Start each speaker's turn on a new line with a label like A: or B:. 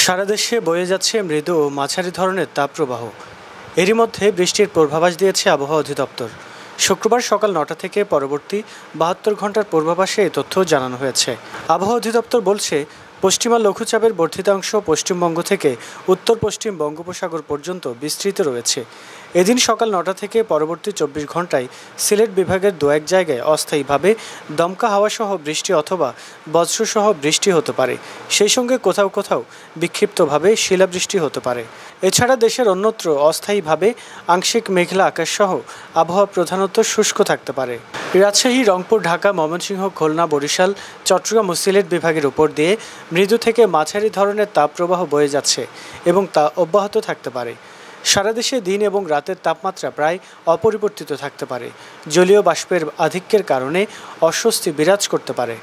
A: সারা দেশে বয়ে যাচ্ছে মৃদু ও মাঝারি ধরনের তাপপ্রবাহ। এরই মধ্যে বৃষ্টির পূর্বাভাস দিয়েছে আবহাওয়া অধিদপ্তর। শুক্রবার সকাল ৯টা থেকে পরবর্তী ৭২ ঘন্টার পূর্বাভাসে এই তথ্য জানানো হয়েছে। আবহাওয়া অধিদপ্তর বলছে, পশ্চিমা লঘুচাপের বর্ধিতাংশ পশ্চিমবঙ্গ থেকে উত্তর পশ্চিম বঙ্গোপসাগর পর্যন্ত বিস্তৃত রয়েছে। এদিন সকাল ৯টা থেকে পরবর্তী ২৪ ঘন্টায় সিলেট বিভাগের দু এক জায়গায় অস্থায়ীভাবে দমকা হাওয়াসহ বৃষ্টি অথবা বজ্রসহ বৃষ্টি হতে পারে। সেই সঙ্গে কোথাও কোথাও বিক্ষিপ্তভাবে শিলাবৃষ্টি হতে পারে। এছাড়া দেশের অন্যত্র অস্থায়ীভাবে আংশিক মেঘলা আকাশসহ আবহাওয়া প্রধানত শুষ্ক থাকতে পারে। রাজশাহী, রংপুর, ঢাকা, ময়মনসিংহ, খুলনা, বরিশাল, চট্টগ্রাম ও সিলেট বিভাগের উপর দিয়ে মৃদু থেকে মাঝারি ধরনের তাপপ্রবাহ বয়ে যাচ্ছে এবং তা অব্যাহত থাকতে পারে। সারা দেশে দিন এবং রাতের তাপমাত্রা প্রায় অপরিবর্তিত থাকতে পারে। জলীয় বাষ্পের আধিক্যের কারণে অস্বস্তি বিরাজ করতে পারে।